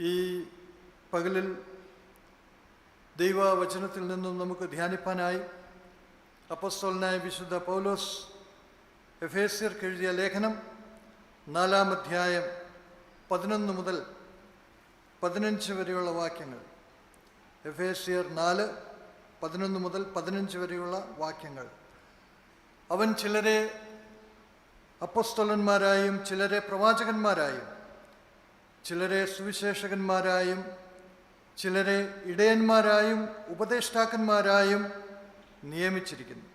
ഈ പകലിൽ ദൈവവചനത്തിൽ നിന്നും നമുക്ക് ധ്യാനിപ്പാനായി അപ്പോസ്തലനായ വിശുദ്ധ പൗലോസ് എഫേസ്യർക്ക് എഴുതിയ ലേഖനം 4-ാം അധ്യായം 11 മുതൽ 15 വരെയുള്ള വാക്യങ്ങൾ. എഫേസ്യർ 4:11 മുതൽ 15 വരെയുള്ള വാക്യങ്ങൾ. അവൻ ചിലരെ അപ്പോസ്തലന്മാരായും ചിലരെ പ്രവാചകന്മാരായും ചിലരെ സുവിശേഷകന്മാരായും ചിലരെ ഇടയന്മാരായും ഉപദേഷ്ടാക്കന്മാരായും നിയമിച്ചിരിക്കുന്നു.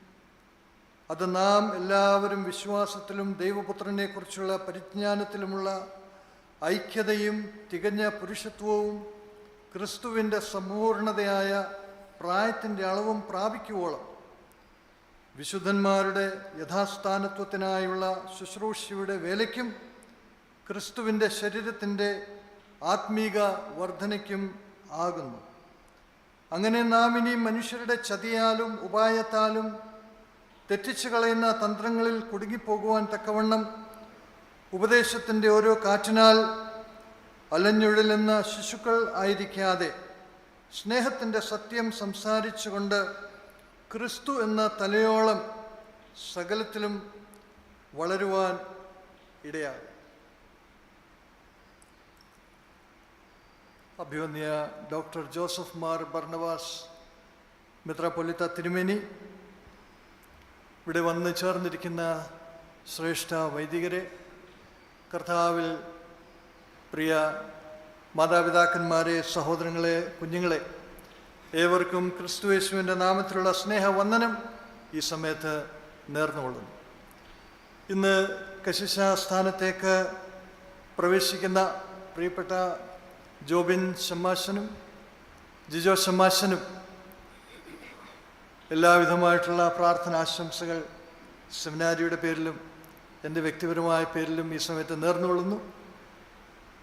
അത് നാം എല്ലാവരും വിശ്വാസത്തിലും ദൈവപുത്രനെക്കുറിച്ചുള്ള പരിജ്ഞാനത്തിലുമുള്ള ഐക്യതയും തികഞ്ഞ പുരുഷത്വവും ക്രിസ്തുവിൻ്റെ സമ്പൂർണതയായ പ്രായത്തിൻ്റെ അളവും പ്രാപിക്കുവോളം വിശുദ്ധന്മാരുടെ യഥാസ്ഥാനത്വത്തിനായുള്ള ശുശ്രൂഷയുടെ വേലയ്ക്കും ക്രിസ്തുവിൻ്റെ ശരീരത്തിൻ്റെ ആത്മീക വർധനയ്ക്കും ആകുന്നു. അങ്ങനെ നാം ഇനി മനുഷ്യരുടെ ചതിയാലും ഉപായത്താലും തെറ്റിച്ചു കളയുന്ന തന്ത്രങ്ങളിൽ കുടുങ്ങിപ്പോകുവാൻ തക്കവണ്ണം ഉപദേശത്തിൻ്റെ ഓരോ കാറ്റിനാൽ അലഞ്ഞുഴലുന്ന ശിശുക്കൾ ആയിരിക്കാതെ സ്നേഹത്തിൻ്റെ സത്യം സംസാരിച്ചുകൊണ്ട് ക്രിസ്തു എന്ന തലയോളം സകലത്തിലും വളരുവാൻ ഇടയാകും. അഭിവന്യ ഡോക്ടർ ജോസഫ് മാർ ബർണബാസ് മെത്രാപ്പൊലീത്ത തിരുമേനി, ഇവിടെ വന്ന് ചേർന്നിരിക്കുന്ന ശ്രേഷ്ഠ വൈദികരെ, കർത്താവിൽ പ്രിയ മാതാപിതാക്കന്മാരെ, സഹോദരങ്ങളെ, കുഞ്ഞുങ്ങളെ, ഏവർക്കും ക്രിസ്തുയേശുവിൻ്റെ നാമത്തിലുള്ള സ്നേഹവന്ദനം ഈ സമയത്ത് നേർന്നുകൊള്ളുന്നു. ഇന്ന് കശിശാസ്ഥാനത്തേക്ക് പ്രവേശിക്കുന്ന പ്രിയപ്പെട്ട ജോബിൻ ഷമ്മാശനും ജിജോ ഷമ്മാശനും എല്ലാവിധമായിട്ടുള്ള പ്രാർത്ഥനാശംസകൾ സെമിനാരിയുടെ പേരിലും എൻ്റെ വ്യക്തിപരമായ പേരിലും ഈ സമയത്ത് നേർന്നുകൊള്ളുന്നു.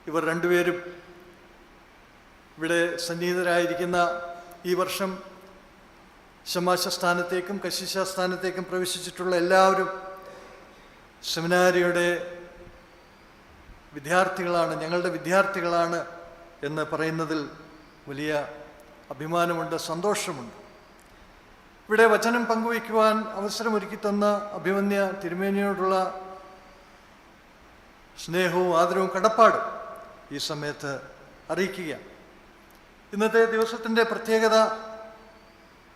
ഇവർ രണ്ടുപേരും ഇവിടെ സന്നിഹിതരായിരിക്കുന്ന ഈ വർഷം ഷമ്മാശ സ്ഥാനത്തേക്കും കശിശ സ്ഥാനത്തേക്കും പ്രവേശിച്ചിട്ടുള്ള എല്ലാവരും സെമിനാരിയുടെ വിദ്യാർത്ഥികളാണ്, ഞങ്ങളുടെ വിദ്യാർത്ഥികളാണ് എന്ന് പറയുന്നതിൽ വലിയ അഭിമാനമുണ്ട്, സന്തോഷമുണ്ട്. ഇവിടെ വചനം പങ്കുവയ്ക്കുവാൻ അവസരമൊരുക്കി തന്ന അഭിമന്യ തിരുമേനിയോടുള്ള സ്നേഹവും ആദരവും കടപ്പാടും ഈ സമയത്ത് അറിയിക്കുക. ഇന്നത്തെ ദിവസത്തിൻ്റെ പ്രത്യേകത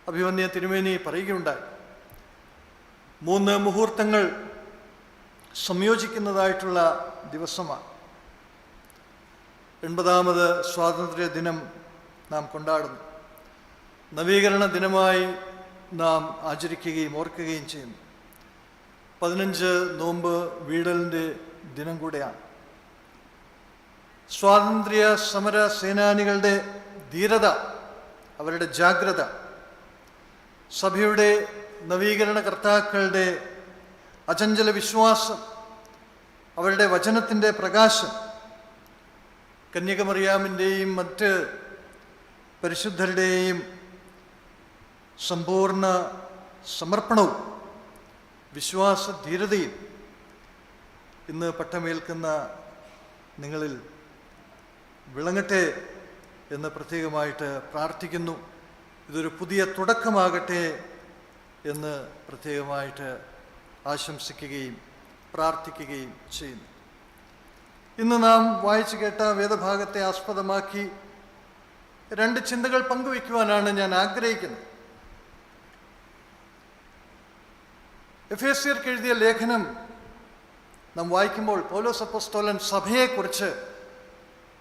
അഭിമന്യ തിരുമേനി പറയുകയുണ്ടായി. 3 മുഹൂർത്തങ്ങൾ സംയോജിക്കുന്നതായിട്ടുള്ള ദിവസമാണ്. 80ാമത് സ്വാതന്ത്ര്യ ദിനം നാം കൊണ്ടാടുന്നു. നവീകരണ ദിനമായി നാം ആചരിക്കുകയും ഓർക്കുകയും ചെയ്യുന്നു. 15 നോമ്പ് വീടലിൻ്റെ ദിനം കൂടെയാണ്. സ്വാതന്ത്ര്യ സമര സേനാനികളുടെ ധീരത, അവരുടെ ജാഗ്രത, സഭയുടെ നവീകരണകർത്താക്കളുടെ അചഞ്ചല വിശ്വാസം, അവരുടെ വചനത്തിൻ്റെ പ്രകാശം, കന്യകമറിയാമിൻ്റെയും മറ്റ് പരിശുദ്ധരുടെയും സമ്പൂർണ്ണ സമർപ്പണവും വിശ്വാസധീരതയും ഇന്ന് പട്ടമേൽക്കുന്ന നിങ്ങളിൽ വിളങ്ങട്ടെ എന്ന് പ്രത്യേകമായിട്ട് പ്രാർത്ഥിക്കുന്നു. ഇതൊരു പുതിയ തുടക്കമാകട്ടെ എന്ന് പ്രത്യേകമായിട്ട് ആശംസിക്കുകയും പ്രാർത്ഥിക്കുകയും ചെയ്യുന്നു. ഇന്ന് നാം വായിച്ചു കേട്ട വേദഭാഗത്തെ ആസ്പദമാക്കി 2 ചിന്തകൾ പങ്കുവയ്ക്കുവാനാണ് ഞാൻ ആഗ്രഹിക്കുന്നത്. എഫേസ്യർക്ക് എഴുതിയ ലേഖനം നാം വായിക്കുമ്പോൾ പൗലോസ് അപ്പോസ്തലൻ സഭയെക്കുറിച്ച്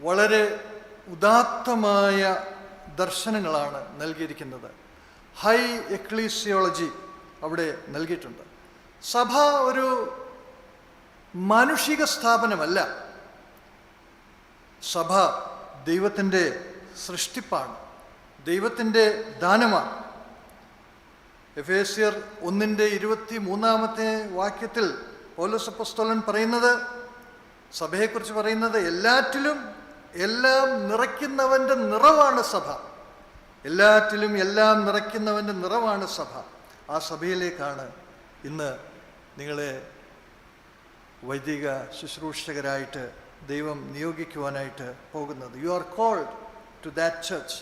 വളരെ ഉദാത്തമായ ദർശനങ്ങളാണ് നൽകിയിരിക്കുന്നത്. ഹൈ എക്ലീസിയോളജി അവിടെ നൽകിയിട്ടുണ്ട്. സഭ ഒരു മാനുഷിക സ്ഥാപനമല്ല, സഭ ദൈവത്തിൻ്റെ സൃഷ്ടിപ്പാണ്, ദൈവത്തിൻ്റെ ദാനമാണ്. എഫേസ്യർ 1:23 വാക്യത്തിൽ പൗലോസ് അപ്പോസ്തലൻ പറയുന്നത്, സഭയെക്കുറിച്ച് പറയുന്നത്, എല്ലാറ്റിലും എല്ലാം നിറയ്ക്കുന്നവൻ്റെ നിറവാണ് സഭ. എല്ലാറ്റിലും എല്ലാം നിറയ്ക്കുന്നവൻ്റെ നിറവാണ് സഭ. ആ സഭയിലേക്കാണ് ഇന്ന് നിങ്ങളെ വൈദിക ശുശ്രൂഷകരായിട്ട് ദൈവം നിയോഗിക്കുവാനായിട്ട് പോകുന്നത്. You are called to that church.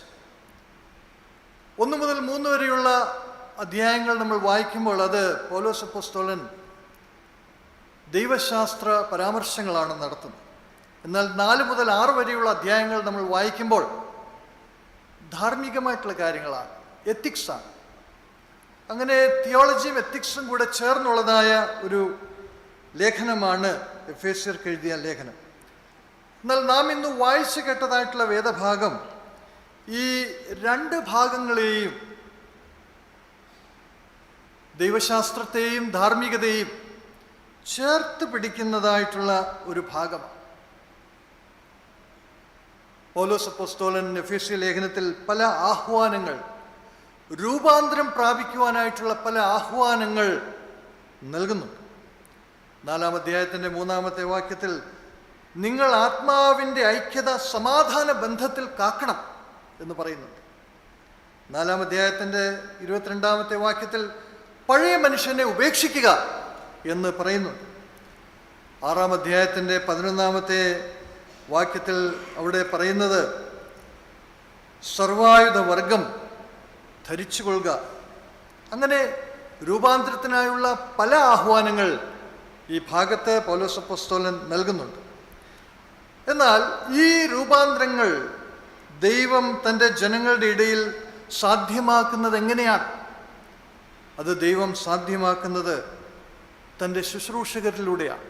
1 മുതൽ 3 വരെയുള്ള അധ്യായങ്ങൾ നമ്മൾ വായിക്കുമ്പോൾ അത് പൗലോസ് അപ്പോസ്തലൻ ദൈവശാസ്ത്ര പരാമർശങ്ങളാണ് നടത്തുന്നത്. എന്നാൽ 4 മുതൽ 6 വരെയുള്ള അധ്യായങ്ങൾ നമ്മൾ വായിക്കുമ്പോൾ ധാർമ്മികമായിട്ടുള്ള കാര്യങ്ങളാണ്, എത്തിക്സാണ്. അങ്ങനെ തിയോളജിയും എത്തിക്സും കൂടെ ചേർന്നുള്ളതായ ഒരു ലേഖനമാണ് എഫേസ്യർക്ക് എഴുതിയ ലേഖനം. എന്നാൽ നാം ഇന്ന് വായിച്ചു കേട്ടതായിട്ടുള്ള വേദഭാഗം ഈ 2 ഭാഗങ്ങളെയും, ദൈവശാസ്ത്രത്തെയും ധാർമ്മികതയെയും ചേർത്ത് പിടിക്കുന്നതായിട്ടുള്ള ഒരു ഭാഗമാണ്. പൗലോസ് അപ്പോസ്തലൻ എഫേസ്യ ലേഖനത്തിൽ പല ആഹ്വാനങ്ങൾ, രൂപാന്തരം പ്രാപിക്കുവാനായിട്ടുള്ള പല ആഹ്വാനങ്ങൾ നൽകുന്നുണ്ട്. 4-ാം അധ്യായത്തിൻ്റെ 3-ാമത്തെ വാക്യത്തിൽ നിങ്ങൾ ആത്മാവിൻ്റെ ഐക്യത സമാധാന ബന്ധത്തിൽ കാക്കണം എന്ന് പറയുന്നുണ്ട്. 4-ാം അധ്യായത്തിൻ്റെ 22-ാമത്തെ വാക്യത്തിൽ പഴയ മനുഷ്യനെ ഉപേക്ഷിക്കുക എന്ന് പറയുന്നുണ്ട്. 6-ാം അധ്യായത്തിൻ്റെ 11-ാമത്തെ വാക്യത്തിൽ അവിടെ പറയുന്നത് സർവായുധ വർഗം ധരിച്ചുകൊള്ളുക. അങ്ങനെ രൂപാന്തരത്തിനായുള്ള പല ആഹ്വാനങ്ങൾ ഈ ഭാഗത്ത് പൗലോസ് അപ്പോസ്തലൻ നൽകുന്നുണ്ട്. എന്നാൽ ഈ രൂപാന്തരങ്ങൾ ദൈവം തൻ്റെ ജനങ്ങളുടെ ഇടയിൽ സാധ്യമാക്കുന്നത് എങ്ങനെയാണ്? അത് ദൈവം സാധ്യമാക്കുന്നത് തൻ്റെ ശുശ്രൂഷകരിലൂടെയാണ്.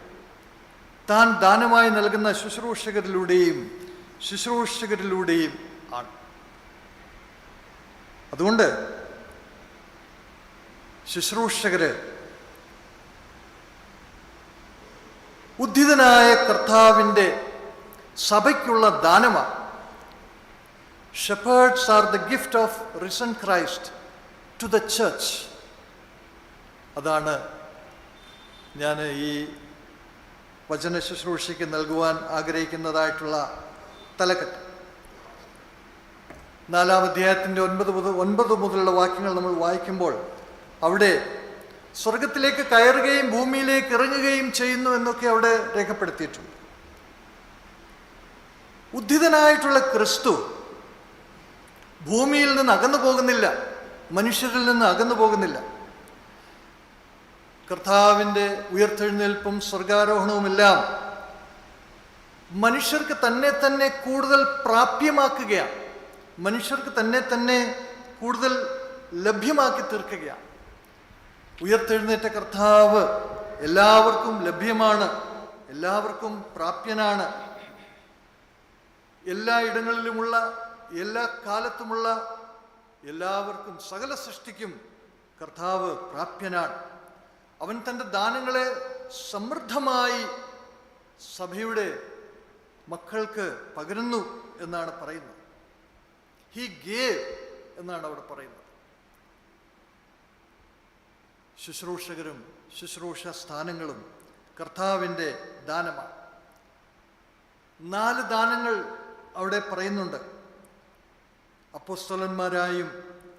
താൻ ദാനമായി നൽകുന്ന ശുശ്രൂഷകരിലൂടെയും ആണ്. അതുകൊണ്ട് ശുശ്രൂഷകര് ഉദ്ധിതനായ കർത്താവിൻ്റെ സഭയ്ക്കുള്ള ദാനമാണ്. Shepherds are the gift of risen Christ to the church. അതാണ് ഞാൻ ഈ വചന ശുശ്രൂഷയ്ക്ക് നൽകുവാൻ ആഗ്രഹിക്കുന്നതായിട്ടുള്ള തലക്കെട്ട്. 4-ാം അധ്യായത്തിൻ്റെ 9 മുതലുള്ള വാക്യങ്ങൾ നമ്മൾ വായിക്കുമ്പോൾ അവിടെ സ്വർഗത്തിലേക്ക് കയറുകയും ഭൂമിയിലേക്ക് ഇറങ്ങുകയും ചെയ്യുന്നു എന്നൊക്കെ അവിടെ രേഖപ്പെടുത്തിയിട്ടുണ്ട്. ഉദ്ധിതനായിട്ടുള്ള ക്രിസ്തു ഭൂമിയിൽ നിന്ന് അകന്നു പോകുന്നില്ല, മനുഷ്യരിൽ നിന്ന് അകന്നു പോകുന്നില്ല. കർത്താവിൻ്റെ ഉയർത്തെഴുന്നേൽപ്പും സ്വർഗാരോഹണവുമെല്ലാം മനുഷ്യർക്ക് തന്നെ കൂടുതൽ പ്രാപ്യമാക്കുകയാണ്, മനുഷ്യർക്ക് തന്നെ കൂടുതൽ ലഭ്യമാക്കി തീർക്കുകയാണ്. ഉയർത്തെഴുന്നേറ്റ കർത്താവ് എല്ലാവർക്കും ലഭ്യമാണ്, എല്ലാവർക്കും പ്രാപ്യനാണ്. എല്ലാ ഇടങ്ങളിലുമുള്ള, എല്ലാ കാലത്തുമുള്ള എല്ലാവർക്കും, സകല സൃഷ്ടിക്കും കർത്താവ് പ്രാപ്യനാണ്. അവൻ തൻ്റെ ദാനങ്ങളെ സമൃദ്ധമായി സഭയുടെ മക്കൾക്ക് പകരുന്നു എന്നാണ് പറയുന്നത്. ഹി ഗേവ് എന്നാണ് അവിടെ പറയുന്നത്. ശുശ്രൂഷകരും ശുശ്രൂഷ സ്ഥാനങ്ങളും കർത്താവിൻ്റെ ദാനമാണ്. 4 ദാനങ്ങൾ അവിടെ പറയുന്നുണ്ട്. അപ്പോസ്തലന്മാരായും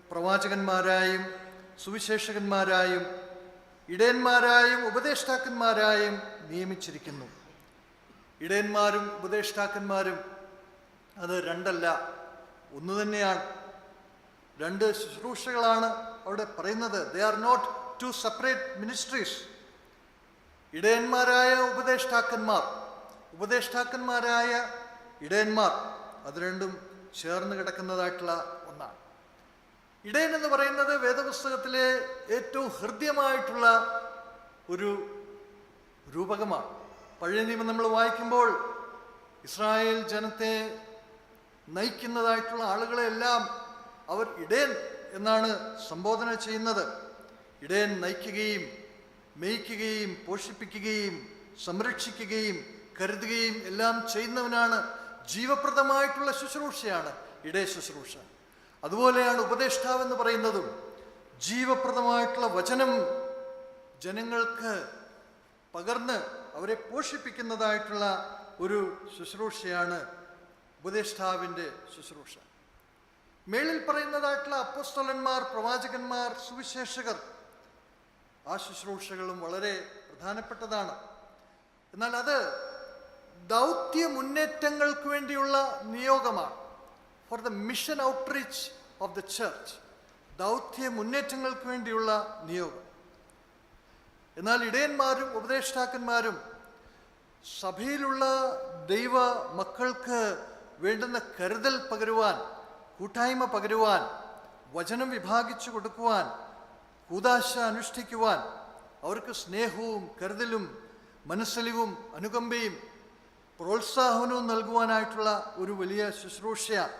പ്രവാചകന്മാരായും സുവിശേഷകന്മാരായും ഇടയന്മാരായും ഉപദേഷ്ടാക്കന്മാരായും നിയമിച്ചിരിക്കുന്നു. ഇടയന്മാരും ഉപദേഷ്ടാക്കന്മാരും അത് 2 അല്ല, 1 തന്നെയാണ്. 2 ശുശ്രൂഷകളാണ് അവിടെ പറയുന്നത്. They are not 2 separate ministries. ഇടയന്മാരായ ഉപദേഷ്ടാക്കന്മാർ, ഉപദേഷ്ടാക്കന്മാരായ ഇടയന്മാർ, അത് 2ഉം ചേർന്ന് കിടക്കുന്നതായിട്ടുള്ള ഒന്നാണ്. ഇടയൻ എന്ന് പറയുന്നത് വേദപുസ്തകത്തിലെ ഏറ്റവും ഹൃദ്യമായിട്ടുള്ള ഒരു രൂപകമാണ്. പഴയ നിയമം നമ്മൾ വായിക്കുമ്പോൾ ഇസ്രായേൽ ജനത്തെ നയിക്കുന്നതായിട്ടുള്ള ആളുകളെല്ലാം അവർ ഇടയൻ എന്നാണ് സംബോധന ചെയ്യുന്നത്. ഇടയൻ നയിക്കുകയും മേയ്ക്കുകയും പോഷിപ്പിക്കുകയും സംരക്ഷിക്കുകയും കരുതുകയും എല്ലാം ചെയ്യുന്നവനാണ്. ജീവപ്രദമായിട്ടുള്ള ശുശ്രൂഷയാണ് ഇടയ ശുശ്രൂഷ. അതുപോലെയാണ് ഉപദേഷ്ടാവ് എന്ന് പറയുന്നതും. ജീവപ്രദമായിട്ടുള്ള വചനം ജനങ്ങൾക്ക് പകർന്ന് അവരെ പോഷിപ്പിക്കുന്നതായിട്ടുള്ള ഒരു ശുശ്രൂഷയാണ് ഉപദേഷ്ടാവിൻ്റെ ശുശ്രൂഷ. മേളിൽ പറയുന്നതായിട്ടുള്ള അപ്പോസ്തലന്മാർ, പ്രവാചകന്മാർ, സുവിശേഷകർ, ആ ശുശ്രൂഷകളും വളരെ പ്രധാനപ്പെട്ടതാണ്. എന്നാൽ അത് ദൗത്യ മുന്നേറ്റങ്ങൾക്ക് വേണ്ടിയുള്ള നിയോഗമാണ്. For the mission outreach of the church, ദൗത്യ മുന്നേറ്റങ്ങൾക്ക് വേണ്ടിയുള്ള നിയോഗം. എന്നാൽ ഇടയന്മാരും ഉപദേഷ്ടാക്കന്മാരും സഭയിലുള്ള ദൈവ മക്കൾക്ക് വേണ്ടുന്ന കരുതൽ പകരുവാൻ, കൂട്ടായ്മ പകരുവാൻ, വചനം വിഭാഗിച്ചു കൊടുക്കുവാൻ, കൂദാശ അനുഷ്ഠിക്കുവാൻ, അവർക്ക് സ്നേഹവും കരുതലും മനസ്സലിവും അനുകമ്പയും പ്രോത്സാഹനവും നൽകുവാനായിട്ടുള്ള ഒരു വലിയ ശുശ്രൂഷയാണ്.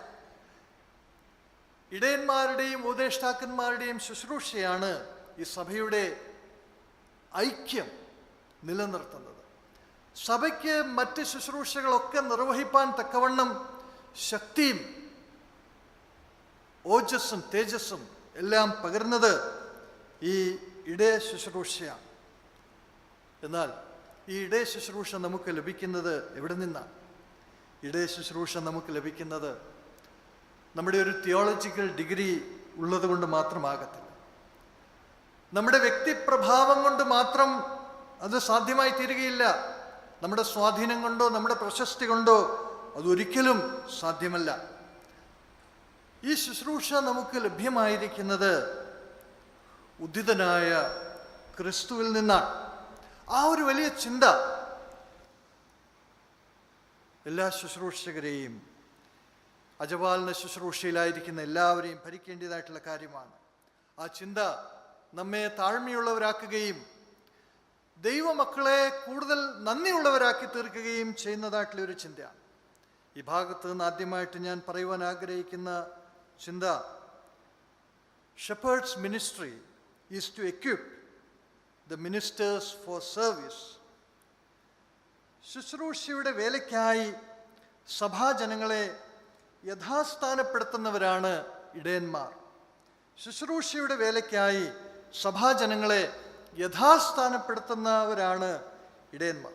ഇടയന്മാരുടെയും ഉപദേഷ്ടാക്കന്മാരുടെയും ശുശ്രൂഷയാണ് ഈ സഭയുടെ ഐക്യം നിലനിർത്തുന്നത്. സഭയ്ക്ക് മറ്റ് ശുശ്രൂഷകളൊക്കെ നിർവഹിപ്പാൻ തക്കവണ്ണം ശക്തിയും ഓജസ്സും തേജസ്സും എല്ലാം പകർന്നത് ഈ ഇടയ ശുശ്രൂഷയാണ്. എന്നാൽ ഈ ഇടയ ശുശ്രൂഷ നമുക്ക് ലഭിക്കുന്നത് എവിടെ നിന്നാണ്? ഇടയ ശുശ്രൂഷ നമുക്ക് ലഭിക്കുന്നത് നമ്മുടെ ഒരു തിയോളജിക്കൽ ഡിഗ്രി ഉള്ളത് കൊണ്ട് മാത്രമാകത്തില്ല. നമ്മുടെ വ്യക്തിപ്രഭാവം കൊണ്ട് മാത്രം അത് സാധ്യമായി തീരുകയില്ല. നമ്മുടെ സ്വാധീനം കൊണ്ടോ നമ്മുടെ പ്രശസ്തി കൊണ്ടോ അതൊരിക്കലും സാധ്യമല്ല. ഈ ശുശ്രൂഷ നമുക്ക് ലഭ്യമായിരിക്കുന്നത് ഉദ്ധിതനായ ക്രിസ്തുവിൽ നിന്നാണ്. ആ ഒരു വലിയ ചിന്ത എല്ലാ ശുശ്രൂഷകരെയും, അജപാലന ശുശ്രൂഷയിലായിരിക്കുന്ന എല്ലാവരെയും ഭരിക്കേണ്ടതായിട്ടുള്ള കാര്യമാണ്. ആ ചിന്ത നമ്മെ താഴ്മയുള്ളവരാക്കുകയും ദൈവമക്കളെ കൂടുതൽ നന്ദിയുള്ളവരാക്കി തീർക്കുകയും ചെയ്യുന്നതായിട്ടുള്ള ഒരു ചിന്തയാണ്. ഈ ഭാഗത്ത് നിന്ന് ആദ്യമായിട്ട് ഞാൻ പറയുവാൻ ആഗ്രഹിക്കുന്ന ചിന്ത, shepherds ministry is to equip the ministers for service. ശുശ്രൂഷയുടെ വേലയ്ക്കായി സഭാജനങ്ങളെ യഥാസ്ഥാനപ്പെടുത്തുന്നവരാണ് ഇടയന്മാർ. ശുശ്രൂഷയുടെ വേലയ്ക്കായി സഭാജനങ്ങളെ യഥാസ്ഥാനപ്പെടുത്തുന്നവരാണ് ഇടയന്മാർ.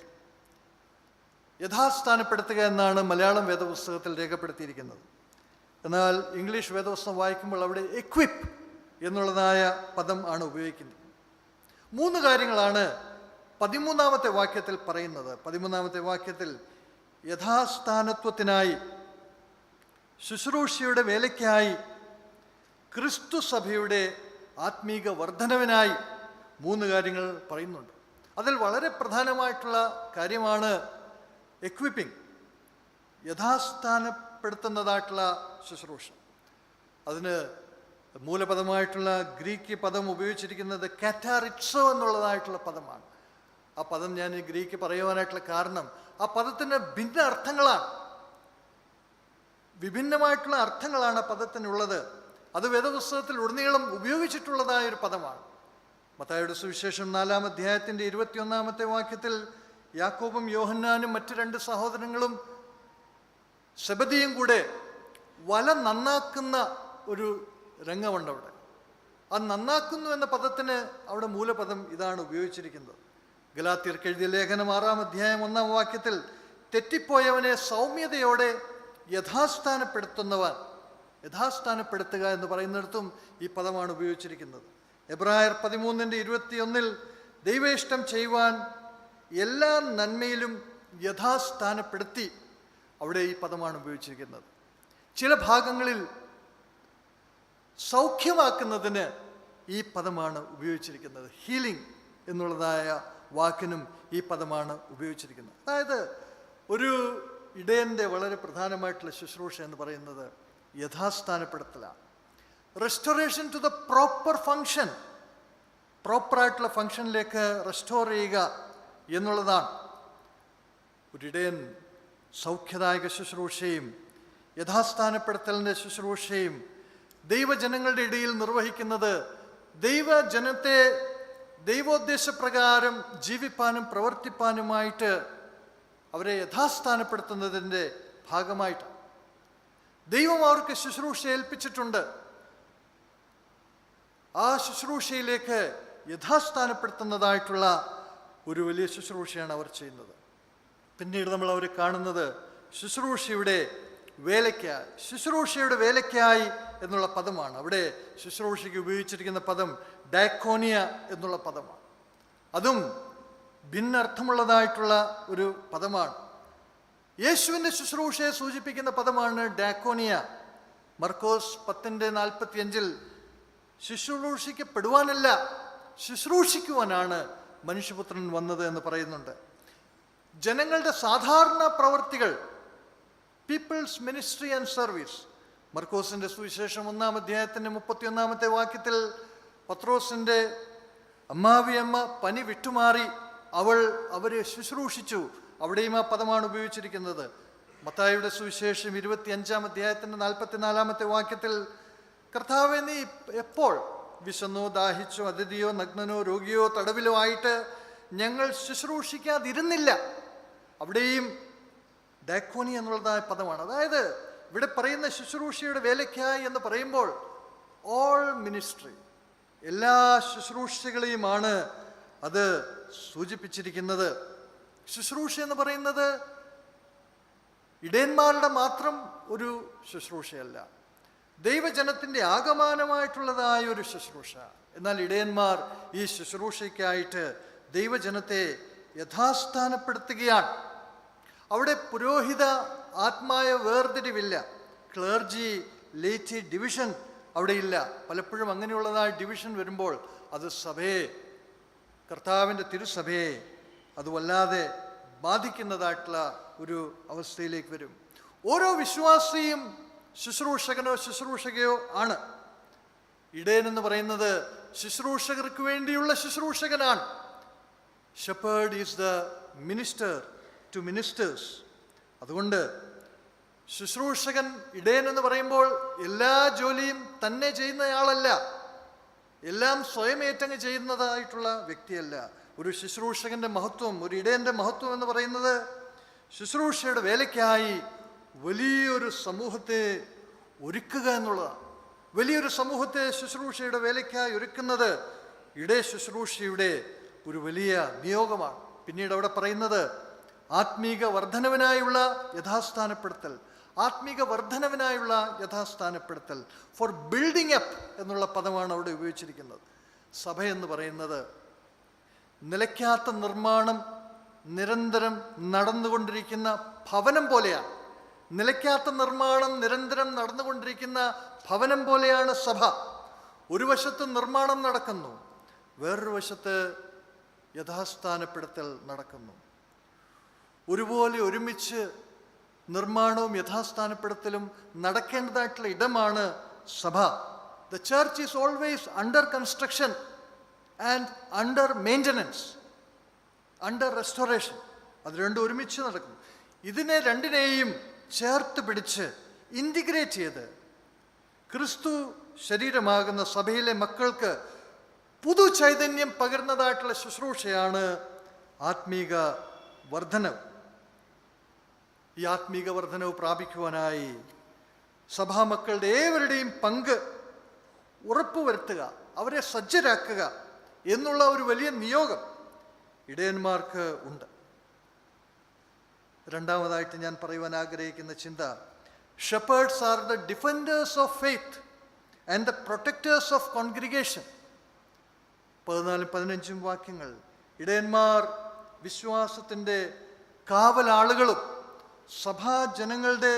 യഥാസ്ഥാനപ്പെടുത്തുക എന്നാണ് മലയാളം വേദപുസ്തകത്തിൽ രേഖപ്പെടുത്തിയിരിക്കുന്നത്. എന്നാൽ ഇംഗ്ലീഷ് വേദപുസ്തകം വായിക്കുമ്പോൾ അവിടെ എക്വിപ്പ് എന്നുള്ളതായ പദം ആണ് ഉപയോഗിക്കുന്നത്. 3 കാര്യങ്ങളാണ് 13-ാമത്തെ വാക്യത്തിൽ പറയുന്നത്. 13-ാമത്തെ വാക്യത്തിൽ യഥാസ്ഥാനത്വത്തിനായി, ശുശ്രൂഷയുടെ വേലയ്ക്കായി, ക്രിസ്തു സഭയുടെ ആത്മീക വർധനവിനായി 3 കാര്യങ്ങൾ പറയുന്നുണ്ട്. അതിൽ വളരെ പ്രധാനമായിട്ടുള്ള കാര്യമാണ് എക്വിപ്പിംഗ്, യഥാസ്ഥാനപ്പെടുത്തുന്നതായിട്ടുള്ള ശുശ്രൂഷ. അതിന് മൂലപദമായിട്ടുള്ള ഗ്രീക്ക് പദം ഉപയോഗിച്ചിരിക്കുന്നത് കാറ്റാറിക്സോ എന്നുള്ളതായിട്ടുള്ള പദമാണ്. ആ പദം ഞാൻ ഈ ഗ്രീക്ക് പറയുവാനായിട്ടുള്ള കാരണം ആ പദത്തിന് ഭിന്ന അർത്ഥങ്ങളാണ്, വിഭിന്നമായിട്ടുള്ള അർത്ഥങ്ങളാണ് ആ പദത്തിനുള്ളത്. അത് വേദപുസ്തകത്തിൽ ഉടനീളം ഉപയോഗിച്ചിട്ടുള്ളതായൊരു പദമാണ്. മത്തായിയുടെ സുവിശേഷം 4-ാം അധ്യായത്തിൻ്റെ 21-ാമത്തെ വാക്യത്തിൽ യാക്കോബും യോഹന്നാനും മറ്റ് 2 സഹോദരങ്ങളും സെബദിയും കൂടെ വല നന്നാക്കുന്ന ഒരു രംഗമുണ്ട് അവിടെ. ആ നന്നാക്കുന്നു എന്ന പദത്തിന് അവിടെ മൂലപദം ഇതാണ് ഉപയോഗിച്ചിരിക്കുന്നത്. ഗലാത്യർക്ക് എഴുതിയ ലേഖനം 6-ാം അധ്യായം 1-ാം വാക്യത്തിൽ തെറ്റിപ്പോയവനെ സൗമ്യതയോടെ യഥാസ്ഥാനപ്പെടുത്തുക എന്ന് പറയുന്നിടത്തും ഈ പദമാണ് ഉപയോഗിച്ചിരിക്കുന്നത്. എബ്രായർ 13-21 ദൈവേഷ്ടം ചെയ്യുവാൻ എല്ലാ നന്മയിലും യഥാസ്ഥാനപ്പെടുത്തി, അവിടെ ഈ പദമാണ് ഉപയോഗിച്ചിരിക്കുന്നത്. ചില ഭാഗങ്ങളിൽ സൗഖ്യമാക്കുന്നതിന് ഈ പദമാണ് ഉപയോഗിച്ചിരിക്കുന്നത്. ഹീലിംഗ് എന്നുള്ളതായ വാക്കിനും ഈ പദമാണ് ഉപയോഗിച്ചിരിക്കുന്നത്. അതായത് ഒരു ഇടയൻ്റെ വളരെ പ്രധാനമായിട്ടുള്ള ശുശ്രൂഷ എന്ന് പറയുന്നത് യഥാസ്ഥാനപ്പെടുത്തലാണ്. Restoration to the proper function, പ്രോപ്പറായിട്ടുള്ള ഫങ്ഷനിലേക്ക് റെസ്റ്റോർ ചെയ്യുക എന്നുള്ളതാണ്. ഒരിടയൻ സൗഖ്യദായക ശുശ്രൂഷയും യഥാസ്ഥാനപ്പെടുത്തലിൻ്റെ ശുശ്രൂഷയും ദൈവജനങ്ങളുടെ ഇടയിൽ നിർവഹിക്കുന്നത് ദൈവജനത്തെ ദൈവോദ്ദേശപ്രകാരം ജീവിപ്പാനും പ്രവർത്തിപ്പാനുമായിട്ട് അവരെ യഥാസ്ഥാനപ്പെടുത്തുന്നതിൻ്റെ ഭാഗമായിട്ടാണ്. ദൈവം അവർക്ക് ശുശ്രൂഷ ഏൽപ്പിച്ചിട്ടുണ്ട്. ആ ശുശ്രൂഷയിലേക്ക് യഥാസ്ഥാനപ്പെടുത്തുന്നതായിട്ടുള്ള ഒരു വലിയ ശുശ്രൂഷയാണ് അവർ ചെയ്യുന്നത്. പിന്നീട് നമ്മൾ അവരെ കാണുന്നത് ശുശ്രൂഷയുടെ വേലയ്ക്കായി എന്നുള്ള പദമാണ്. അവിടെ ശുശ്രൂഷയ്ക്ക് ഉപയോഗിച്ചിരിക്കുന്ന പദം ഡയക്കോനിയ എന്നുള്ള പദമാണ്. അതും ഭിന്നർത്ഥമുള്ളതായിട്ടുള്ള ഒരു പദമാണ്. യേശുവിൻ്റെ ശുശ്രൂഷയെ സൂചിപ്പിക്കുന്ന പദമാണ് ഡാക്കോനിയ. മർക്കോസ് 10:45 ശുശ്രൂഷിക്കപ്പെടുവാനല്ല, ശുശ്രൂഷിക്കുവാനാണ് മനുഷ്യപുത്രൻ വന്നത് എന്ന് പറയുന്നുണ്ട്. ജനങ്ങളുടെ സാധാരണ പ്രവൃത്തികൾ, പീപ്പിൾസ് മിനിസ്ട്രി ആൻഡ് സർവീസ്. മർക്കോസിൻ്റെ സുവിശേഷം 1-ാം അധ്യായത്തിൻ്റെ 31-ാമത്തെ വാക്യത്തിൽ പത്രോസിൻ്റെ അമ്മാവിയമ്മ പനി വിട്ടുമാറി അവരെ ശുശ്രൂഷിച്ചു. അവിടെയും ആ പദമാണ് ഉപയോഗിച്ചിരിക്കുന്നത്. മത്തായിയുടെ സുവിശേഷം 25-ാം അധ്യായത്തിൻ്റെ 44-ാമത്തെ വാക്യത്തിൽ കർത്താവേ, നീ എപ്പോൾ വിശന്നോ ദാഹിച്ചോ അതിഥിയോ നഗ്നനോ രോഗിയോ തടവിലോ ആയിട്ട് ഞങ്ങൾ ശുശ്രൂഷിക്കാതിരുന്നില്ല. അവിടെയും ഡാക്കോനി എന്നുള്ളതായ പദമാണ്. അതായത് ഇവിടെ പറയുന്ന ശുശ്രൂഷയുടെ വേലയ്ക്കായി എന്ന് പറയുമ്പോൾ ഓൾ മിനിസ്ട്രി, എല്ലാ ശുശ്രൂഷകളെയുമാണ് അത് സൂചിപ്പിച്ചിരിക്കുന്നത്. ശുശ്രൂഷ എന്ന് പറയുന്നത് ഇടയന്മാരുടെ മാത്രം ഒരു ശുശ്രൂഷയല്ല, ദൈവജനത്തിൻ്റെ ആകമാനമായിട്ടുള്ളതായ ഒരു ശുശ്രൂഷ. എന്നാൽ ഇടയന്മാർ ഈ ശുശ്രൂഷയ്ക്കായിട്ട് ദൈവജനത്തെ യഥാസ്ഥാനപ്പെടുത്തുകയാണ്. അവിടെ പുരോഹിത ആത്മായ വേർതിരിവില്ല, ക്ലർജി ലേറ്റി ഡിവിഷൻ അവിടെയില്ല. പലപ്പോഴും അങ്ങനെയുള്ളതായ ഡിവിഷൻ വരുമ്പോൾ അത് സഭയെ, കർത്താവിൻ്റെ തിരുസഭയെ അത് വല്ലാതെ ബാധിക്കുന്നതായിട്ടുള്ള ഒരു അവസ്ഥയിലേക്ക് വരും. ഓരോ വിശ്വാസിയും ശുശ്രൂഷകനോ ശുശ്രൂഷകയോ ആണ്. ഇടയൻ എന്ന് പറയുന്നത് ശുശ്രൂഷകർക്ക് വേണ്ടിയുള്ള ശുശ്രൂഷകനാണ്. Shepherd is the minister to ministers. അതുകൊണ്ട് ശുശ്രൂഷകൻ, ഇടയൻ എന്ന് പറയുമ്പോൾ എല്ലാ ജോലിയും തന്നെ ചെയ്യുന്നയാളല്ല, എല്ലാം സ്വയം ഏറ്റങ്ങ് ചെയ്യുന്നതായിട്ടുള്ള വ്യക്തിയല്ല. ഒരു ശുശ്രൂഷകൻ്റെ മഹത്വം, ഒരു ഇടയൻ്റെ മഹത്വം എന്ന് പറയുന്നത് ശുശ്രൂഷയുടെ വേലയ്ക്കായി വലിയൊരു സമൂഹത്തെ ഒരുക്കുക എന്നുള്ളതാണ്. വലിയൊരു സമൂഹത്തെ ശുശ്രൂഷയുടെ വേലയ്ക്കായി ഒരുക്കുന്നത് ഇടയ ശുശ്രൂഷയുടെ ഒരു വലിയ നിയോഗമാണ്. പിന്നീട് അവിടെ പറയുന്നത് ആത്മീക വർധനവിനായുള്ള യഥാസ്ഥാനപ്പെടുത്തൽ, ആത്മീക വർധനവിനായുള്ള യഥാസ്ഥാനപ്പെടുത്തൽ, ഫോർ ബിൽഡിംഗ് അപ്പ് എന്നുള്ള പദമാണ് അവിടെ ഉപയോഗിച്ചിരിക്കുന്നത്. സഭ എന്ന് പറയുന്നത് നിലയ്ക്കാത്ത നിർമ്മാണം നിരന്തരം നടന്നുകൊണ്ടിരിക്കുന്ന ഭവനം പോലെയാണ്. നിലയ്ക്കാത്ത നിർമ്മാണം നിരന്തരം നടന്നുകൊണ്ടിരിക്കുന്ന ഭവനം പോലെയാണ് സഭ. ഒരു വശത്ത് നിർമ്മാണം നടക്കുന്നു, വേറൊരു വശത്ത് യഥാസ്ഥാനപ്പെടുത്തൽ നടക്കുന്നു. ഒരുപോലെ ഒരുമിച്ച് നിർമ്മാണവും യഥാസ്ഥാനപ്പെടുത്തലും നടക്കേണ്ടതായിട്ടുള്ള ഇടമാണ് സഭ. The church is always under construction and under maintenance, under restoration. അത് രണ്ടും ഒരുമിച്ച് നടക്കും. ഇതിനെ രണ്ടിനെയും ചേർത്ത് പിടിച്ച് ഇൻറ്റിഗ്രേറ്റ് ചെയ്ത് ക്രിസ്തു ശരീരമാകുന്ന സഭയിലെ മക്കൾക്ക് പുതു ചൈതന്യം പകരുന്നതായിട്ടുള്ള ശുശ്രൂഷയാണ് ആത്മീക വർധനവ്. ഈ ആത്മീക വർധനവ് പ്രാപിക്കുവാനായി സഭാമക്കളുടെ ഏവരുടെയും പങ്ക് ഉറപ്പുവരുത്തുക, അവരെ സജ്ജരാക്കുക എന്നുള്ള ഒരു വലിയ നിയോഗം ഇടയന്മാർക്ക് ഉണ്ട്. രണ്ടാമതായിട്ട് ഞാൻ പറയുവാൻ ആഗ്രഹിക്കുന്ന ചിന്ത, shepherd's are the defenders of faith and the protectors of congregation. 14-15 വാക്യങ്ങൾ. ഇടയന്മാർ വിശ്വാസത്തിൻ്റെ കാവലാളുകളും സഭാജനങ്ങളുടെ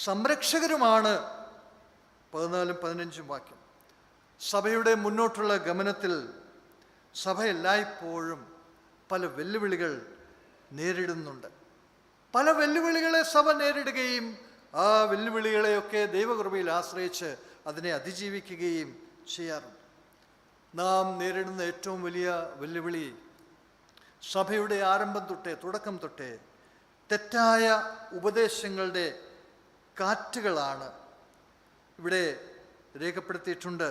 സംരക്ഷകരുമാണ്. 14-15 വാക്യം. സഭയുടെ മുന്നോട്ടുള്ള ഗമനത്തിൽ സഭ എല്ലായ്പ്പോഴും പല വെല്ലുവിളികൾ നേരിടുന്നുണ്ട്. പല വെല്ലുവിളികളെ സഭ നേരിടുകയും ആ വെല്ലുവിളികളെയൊക്കെ ദൈവകൃപയിൽ ആശ്രയിച്ച് അതിനെ അതിജീവിക്കുകയും ചെയ്യാറുണ്ട്. നാം നേരിടുന്ന ഏറ്റവും വലിയ വെല്ലുവിളി സഭയുടെ ആരംഭം തൊട്ടേ, തുടക്കം തൊട്ടേ തെറ്റായ ഉപദേശങ്ങളുടെ കാറ്റുകളാണ്. ഇവിടെ രേഖപ്പെടുത്തിയിട്ടുണ്ട്,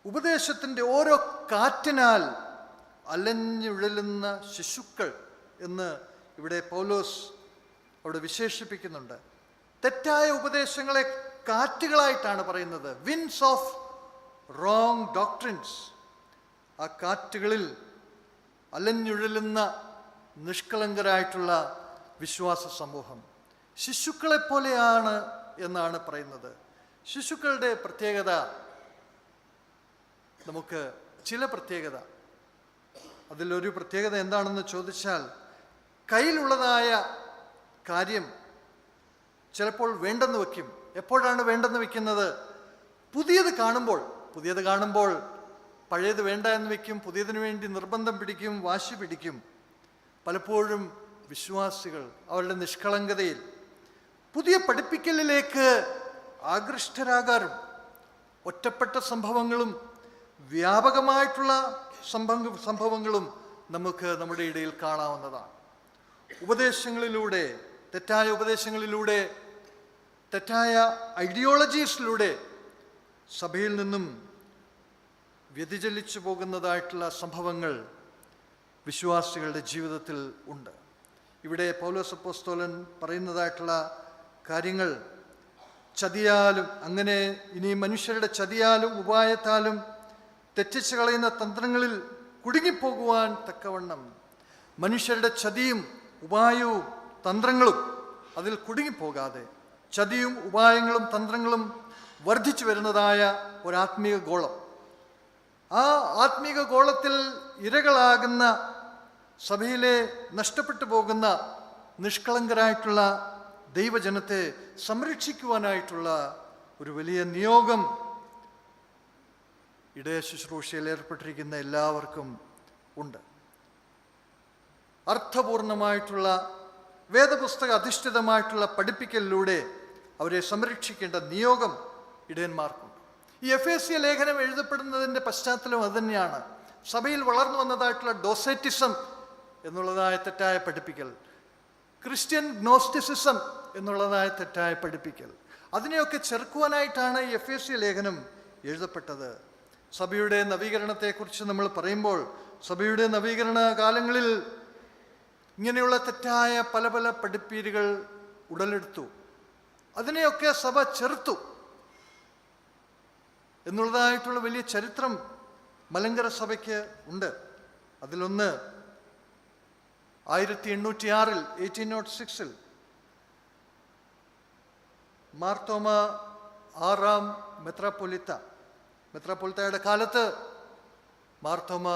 ഉപദേശത്തിൻ്റെ ഓരോ കാറ്റിനാൽ അലഞ്ഞുഴലുന്ന ശിശുക്കൾ എന്ന് ഇവിടെ പൗലോസ് അവിടെ വിശേഷിപ്പിക്കുന്നുണ്ട്. തെറ്റായ ഉപദേശങ്ങളെ കാറ്റുകളായിട്ടാണ് പറയുന്നത്, വിൻഡ്സ് ഓഫ് റോങ് ഡോക്ട്രിൻസ്. ആ കാറ്റുകളിൽ അലഞ്ഞുഴലുന്ന നിഷ്കളങ്കരായിട്ടുള്ള വിശ്വാസ സമൂഹം ശിശുക്കളെപ്പോലെയാണ് എന്നാണ് പറയുന്നത്. ശിശുക്കളുടെ പ്രത്യേകത, നമുക്ക് ചില പ്രത്യേകത, അതിലൊരു പ്രത്യേകത എന്താണെന്ന് ചോദിച്ചാൽ കയ്യിലുള്ളതായ കാര്യം ചിലപ്പോൾ വേണ്ടെന്ന് വയ്ക്കും. എപ്പോഴാണ് വേണ്ടെന്ന് വയ്ക്കുന്നത്? പുതിയത് കാണുമ്പോൾ പഴയത് വേണ്ട എന്ന് വയ്ക്കും, പുതിയതിനു വേണ്ടി നിർബന്ധം പിടിക്കും, വാശി പിടിക്കും. പലപ്പോഴും വിശ്വാസികൾ അവരുടെ നിഷ്കളങ്കതയിൽ പുതിയ പഠിപ്പിക്കലിലേക്ക് ആകൃഷ്ടരാകാറുണ്ട്. ഒറ്റപ്പെട്ട സംഭവങ്ങളും വ്യാപകമായിട്ടുള്ള സംഭവങ്ങളും നമുക്ക് നമ്മുടെ ഇടയിൽ കാണാവുന്നതാണ്. തെറ്റായ ഉപദേശങ്ങളിലൂടെ തെറ്റായ ഐഡിയോളജീസിലൂടെ സഭയിൽ നിന്നും വ്യതിചലിച്ചു പോകുന്നതായിട്ടുള്ള സംഭവങ്ങൾ വിശ്വാസികളുടെ ജീവിതത്തിൽ ഉണ്ട്. ഇവിടെ പൗലോസ് അപ്പോസ്തലൻ പറയുന്നതായിട്ടുള്ള കാര്യങ്ങൾ ചതിയാലും, അങ്ങനെ ഇനി മനുഷ്യരുടെ ചതിയാലും ഉപായത്താലും തെറ്റിച്ച് കളയുന്ന തന്ത്രങ്ങളിൽ കുടുങ്ങിപ്പോകുവാൻ തക്കവണ്ണം, മനുഷ്യരുടെ ചതിയും ഉപായവും തന്ത്രങ്ങളും അതിൽ കുടുങ്ങിപ്പോകാതെ, ചതിയും ഉപായങ്ങളും തന്ത്രങ്ങളും വർദ്ധിച്ചു വരുന്നതായ ഒരാത്മീക ഗോളം, ആ ആത്മീക ഗോളത്തിൽ ഇരകളാകുന്ന സഭയിലെ നഷ്ടപ്പെട്ടു പോകുന്ന നിഷ്കളങ്കരായിട്ടുള്ള ദൈവജനത്തെ സംരക്ഷിക്കുവാനായിട്ടുള്ള ഒരു വലിയ നിയോഗം ഇടയ ശുശ്രൂഷയിൽ ഏർപ്പെട്ടിരിക്കുന്ന എല്ലാവർക്കും ഉണ്ട്. അർത്ഥപൂർണമായിട്ടുള്ള വേദപുസ്തക അധിഷ്ഠിതമായിട്ടുള്ള പഠിപ്പിക്കലിലൂടെ അവരെ സംരക്ഷിക്കേണ്ട നിയോഗം ഇടയന്മാർക്കുണ്ട്. ഈ എഫേസ്യ ലേഖനം എഴുതപ്പെടുന്നതിൻ്റെ പശ്ചാത്തലം അതുതന്നെയാണ്. സഭയിൽ വളർന്നു വന്നതായിട്ടുള്ള ഡോസേറ്റിസം എന്നുള്ളതായ തെറ്റായ പഠിപ്പിക്കൽ, ക്രിസ്ത്യൻ ഗ്നോസ്റ്റിസിസം എന്നുള്ളതായ തെറ്റായ പഠിപ്പിക്കൽ, അതിനെയൊക്കെ ചെറുക്കുവാനായിട്ടാണ് ഈ എഫേസ്യ ലേഖനം എഴുതപ്പെട്ടത്. സഭയുടെ നവീകരണത്തെക്കുറിച്ച് നമ്മൾ പറയുമ്പോൾ, സഭയുടെ നവീകരണ കാലങ്ങളിൽ ഇങ്ങനെയുള്ള തെറ്റായ പല പല പഠിപ്പീരുകൾ ഉടലെടുത്തു. അതിനെയൊക്കെ സഭ ചെറുത്തു എന്നുള്ളതായിട്ടുള്ള വലിയ ചരിത്രം മലങ്കര സഭയ്ക്ക് ഉണ്ട്. അതിലൊന്ന് 1806 മാർത്തോമ 6-ാം മെത്രാപ്പൊലിത്തയുടെ കാലത്ത്, മാർത്തോമ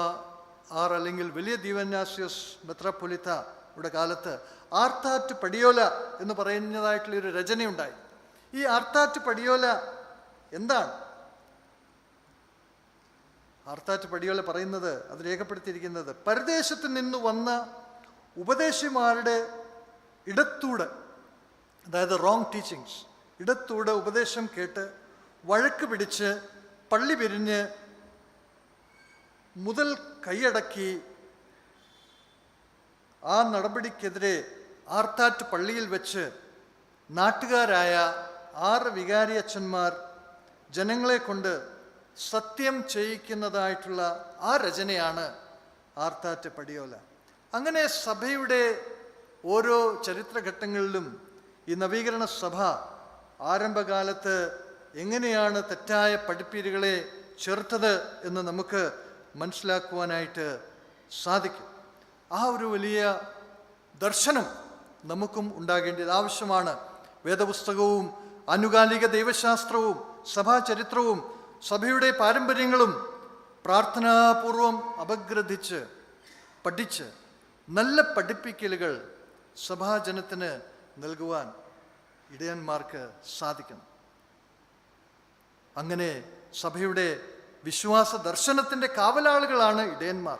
6 അല്ലെങ്കിൽ വലിയ ദീവന്നാസ്യോസ് മെത്രാപ്പൊലിത്തയുടെ കാലത്ത് ആർത്താറ്റ് പടിയോല എന്ന് പറയുന്നതായിട്ടുള്ളൊരു രചനയുണ്ടായി. ഈ ആർത്താറ്റ് പടിയോല എന്താണ്? ആർത്താറ്റ് പടിയോല പറയുന്നത്, അത് രേഖപ്പെടുത്തിയിരിക്കുന്നത്, പരദേശത്ത് നിന്ന് വന്ന ഉപദേശിമാരുടെ ഇടത്തൂടെ, അതായത് റോങ് ടീച്ചിങ്സ്, ഇടത്തൂടെ ഉപദേശം കേട്ട് വഴക്ക് പിടിച്ച് പള്ളി പിരിഞ്ഞ് മുതൽ കൈയടക്കി ആ നടപടിക്കെതിരെ ആർത്താറ്റ് പള്ളിയിൽ വെച്ച് നാട്ടുകാരായ 6 വികാരി അച്ഛന്മാർ ജനങ്ങളെ കൊണ്ട് സത്യം ചെയ്യിക്കുന്നതായിട്ടുള്ള ആ രചനയാണ് ആർത്താറ്റ് പടിയോല. അങ്ങനെ സഭയുടെ ഓരോ ചരിത്രഘട്ടങ്ങളിലും ഈ നവീകരണ സഭ ആരംഭകാലത്ത് എങ്ങനെയാണ് തെറ്റായ പഠിപ്പീരുകളെ ചേർത്തത് എന്ന് നമുക്ക് മനസ്സിലാക്കുവാനായിട്ട് സാധിക്കും. ആ ഒരു വലിയ ദർശനം നമുക്കും ഉണ്ടാകേണ്ടത് ആവശ്യമാണ്. വേദപുസ്തകവും ആനുകാലിക ദൈവശാസ്ത്രവും സഭാചരിത്രവും സഭയുടെ പാരമ്പര്യങ്ങളും പ്രാർത്ഥനാപൂർവം അപഗ്രഥിച്ച് പഠിച്ച് നല്ല പഠിപ്പിക്കലുകൾ സഭാജനത്തിന് നൽകുവാൻ ഇടയന്മാർക്ക് സാധിക്കണം. അങ്ങനെ സഭയുടെ വിശ്വാസ ദർശനത്തിൻ്റെ കാവലാളുകളാണ് ഇടയന്മാർ.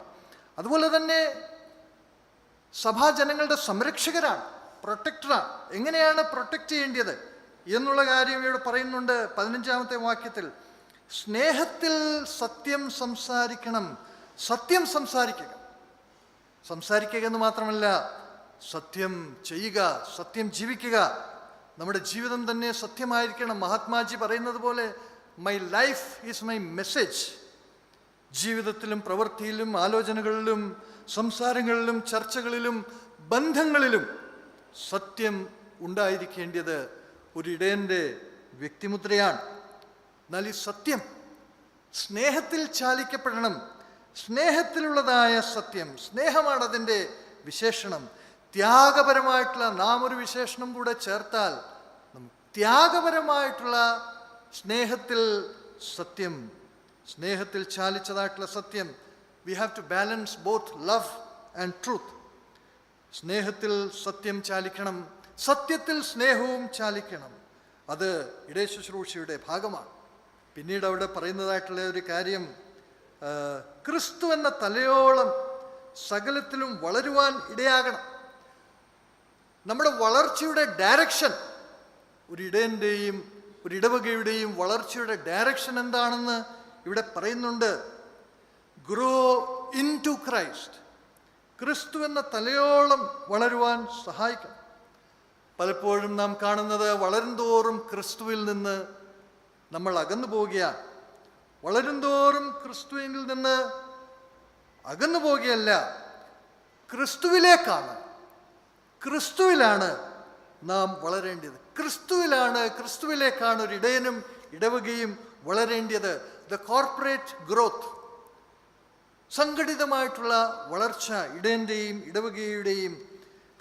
അതുപോലെ തന്നെ സഭാജനങ്ങളുടെ സംരക്ഷകരാണ്, പ്രൊട്ടക്ടറാണ്. എങ്ങനെയാണ് പ്രൊട്ടക്റ്റ് ചെയ്യേണ്ടത് എന്നുള്ള കാര്യം ഇവിടെ പറയുന്നുണ്ട് 15-ാമത്തെ വാക്യത്തിൽ. സ്നേഹത്തിൽ സത്യം സംസാരിക്കണം. സത്യം സംസാരിക്കുക എന്ന് മാത്രമല്ല, സത്യം ചെയ്യുക, സത്യം ജീവിക്കുക. നമ്മുടെ ജീവിതം തന്നെ സത്യമായിരിക്കണം. മഹാത്മാജി പറയുന്നത് പോലെ, my life is my message. ജീവിതത്തിലും പ്രവൃത്തിയിലും ആലോചനകളിലും സംസാരങ്ങളിലും ചർച്ചകളിലും ബന്ധങ്ങളിലും സത്യം ഉണ്ടായിരിക്കേണ്ടത് ഒരു ഇടയൻ്റെ വ്യക്തിമുദ്രയാണ്. എന്നാൽ ഈ സത്യം സ്നേഹത്തിൽ ചാലിക്കപ്പെടണം. സ്നേഹത്തിലുള്ളതായ സത്യം, സ്നേഹമാണ് അതിൻ്റെ വിശേഷണം. ത്യാഗപരമായിട്ടുള്ള, നാം ഒരു വിശേഷണം കൂടെ ചേർത്താൽ, ത്യാഗപരമായിട്ടുള്ള സ്നേഹത്തിൽ സത്യം, സ്നേഹത്തിൽ ചാലിച്ചതായിട്ടുള്ള സത്യം. We have to balance both love and truth. സ്നേഹത്തിൽ സത്യം ചാലിക്കണം, സത്യത്തിൽ സ്നേഹവും ചാലിക്കണം. അത് ഇടയശുശ്രൂഷയുടെ ഭാഗമാണ്. പിന്നീട് അവിടെ പറയുന്നതായിട്ടുള്ള ഒരു കാര്യം, ക്രിസ്തു എന്ന തലയോളം സകലത്തിലും വളരുവാൻ ഇടയാകണം. നമ്മുടെ വളർച്ചയുടെ ഡയറക്ഷൻ, ഒരു ഇടയൻ്റെയും ഒരു ഇടവകയുടെയും വളർച്ചയുടെ ഡയറക്ഷൻ എന്താണെന്ന് ഇവിടെ പറയുന്നുണ്ട്. ഗ്രോ ഇൻ ടു ക്രൈസ്റ്റ്, ക്രിസ്തു എന്ന തലയോളം വളരുവാൻ സഹായിക്കണം. പലപ്പോഴും നാം കാണുന്നത് വളരുംതോറും ക്രിസ്തുവിൽ നിന്ന് നമ്മൾ അകന്നു പോവുകയാണ്. വളരുംതോറും ക്രിസ്തുവിൽ നിന്ന് അകന്നു പോവുകയല്ല, ക്രിസ്തുവിലേക്കാണ്, ക്രിസ്തുവിലാണ് നാം വളരേണ്ടത്. ക്രിസ്തുവിലേക്കാണ് ഒരു ഇടയനും ഇടവകയും വളരേണ്ടത്. ദ കോർപ്പറേറ്റ് ഗ്രോത്ത്, സംഘടിതമായിട്ടുള്ള വളർച്ച ഇടയൻ്റെയും ഇടവകയുടെയും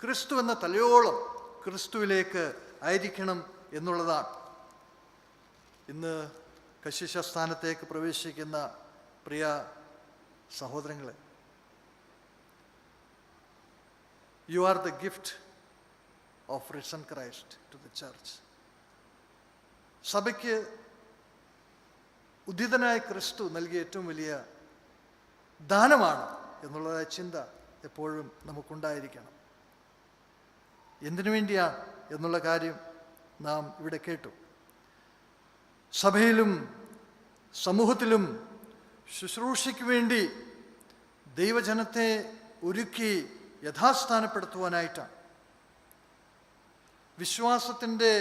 ക്രിസ്തു എന്ന തലയോളം ക്രിസ്തുവിലേക്ക് ആയിരിക്കണം എന്നുള്ളതാണ്. ഇന്ന് കശീശ സ്ഥാനത്തേക്ക് പ്രവേശിക്കുന്ന പ്രിയ സഹോദരങ്ങളെ, you are the gift of risen Christ to the church. സഭയ്ക്ക് ഉദ്ധിതനായ ക്രിസ്തു നൽകിയ ഏറ്റവും വലിയ ദാനമാണ് എന്നുള്ളതായ ചിന്ത എപ്പോഴും നമുക്കുണ്ടായിരിക്കണം. എന്തിനു വേണ്ടിയാണ് എന്നുള്ള കാര്യം നാം ഇവിടെ കേട്ടു. സഭയിലും സമൂഹത്തിലും ശുശ്രൂഷയ്ക്ക് വേണ്ടി ദൈവജനത്തെ ഒരുക്കി യഥാസ്ഥാനപ്പെടുത്തുവാനായിട്ടാണ്, വിശ്വാസത്തിൻ്റെ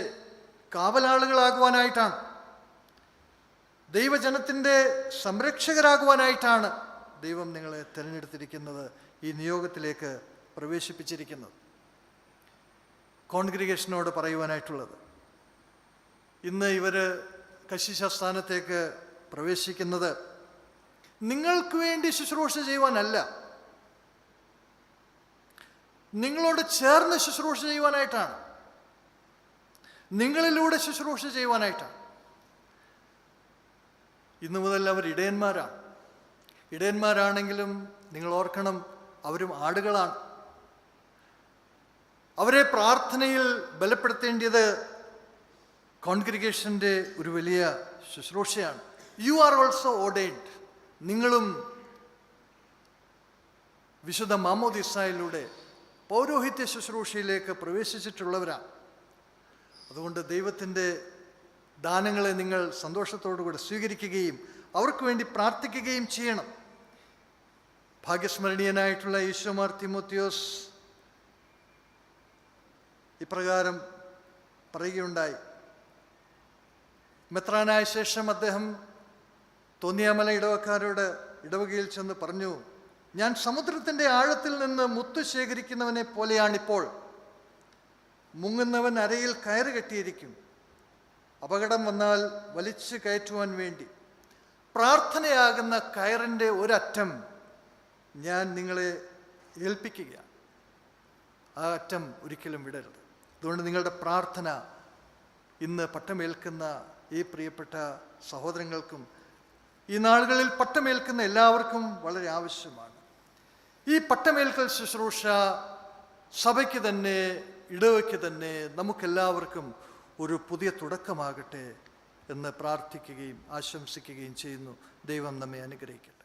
കാവലാളുകളാകുവാനായിട്ടാണ്, ദൈവജനത്തിൻ്റെ സംരക്ഷകരാകുവാനായിട്ടാണ് ദൈവം നിങ്ങളെ തിരഞ്ഞെടുത്തിരിക്കുന്നത്, ഈ നിയോഗത്തിലേക്ക് പ്രവേശിപ്പിച്ചിരിക്കുന്നത്. കോൺഗ്രിഗേഷനോട് പറയുവാനായിട്ടുള്ളത്, ഇന്ന് ഇവർ കശീശ സ്ഥാനത്തേക്ക് പ്രവേശിക്കുന്നത് നിങ്ങൾക്ക് വേണ്ടി ശുശ്രൂഷ ചെയ്യുവാനല്ല, നിങ്ങളോട് ചേർന്ന് ശുശ്രൂഷ ചെയ്യുവാനായിട്ടാണ്, നിങ്ങളിലൂടെ ശുശ്രൂഷ ചെയ്യുവാനായിട്ടാണ്. ഇന്നു മുതൽ അവർ ഇടയന്മാരാണ്. ഇടയന്മാരാണെങ്കിലും നിങ്ങൾ ഓർക്കണം, അവരും ആടുകളാണ്. അവരെ പ്രാർത്ഥനയിൽ ബലപ്പെടുത്തേണ്ടത് കോൺഗ്രിഗേഷൻ്റെ ഒരു വലിയ ശുശ്രൂഷയാണ്. You are also ordained. നിങ്ങളും വിശുദ്ധ മാമോദിസായിലൂടെ പൗരോഹിത്യ ശുശ്രൂഷയിലേക്ക് പ്രവേശിച്ചിട്ടുള്ളവരാണ്. അതുകൊണ്ട് ദൈവത്തിൻ്റെ ദാനങ്ങളെ നിങ്ങൾ സന്തോഷത്തോടുകൂടി സ്വീകരിക്കുകയും അവർക്ക് വേണ്ടി പ്രാർത്ഥിക്കുകയും ചെയ്യണം. ഭാഗ്യസ്മരണീയനായിട്ടുള്ള ഈശോമാർ തിമോത്തിയോസ് ഇപ്രകാരം പറയുകയുണ്ടായി. മെത്രാനായ ശേഷം അദ്ദേഹം തോന്നിയാമല ഇടവകയിൽ ചെന്ന് പറഞ്ഞു, ഞാൻ സമുദ്രത്തിൻ്റെ ആഴത്തിൽ നിന്ന് മുത്തു ശേഖരിക്കുന്നവനെ പോലെയാണിപ്പോൾ. മുങ്ങുന്നവൻ അരയിൽ കയറ് കെട്ടിയിരിക്കും. അപകടം വന്നാൽ വലിച്ചു കയറ്റുവാൻ വേണ്ടി പ്രാർത്ഥനയാകുന്ന കയറിൻ്റെ ഒരറ്റം ഞാൻ നിങ്ങളെ ഏൽപ്പിക്കുകയാണ്. ആ അറ്റം ഒരിക്കലും വിടരുത്. അതുകൊണ്ട് നിങ്ങളുടെ പ്രാർത്ഥന ഇന്ന് പട്ടമേൽക്കുന്ന ഈ പ്രിയപ്പെട്ട സഹോദരങ്ങൾക്കും ഈ നാളുകളിൽ പട്ടമേൽക്കുന്ന എല്ലാവർക്കും വളരെ ആവശ്യമാണ്. ഈ പട്ടമേൽക്കൽ ശുശ്രൂഷ സഭയ്ക്ക് തന്നെ ഇടവയ്ക്ക് തന്നെ നമുക്കെല്ലാവർക്കും ഒരു പുതിയ തുടക്കമാകട്ടെ എന്ന് പ്രാർത്ഥിക്കുകയും ആശംസിക്കുകയും ചെയ്യുന്നു. ദൈവം നമ്മെ അനുഗ്രഹിക്കട്ടെ.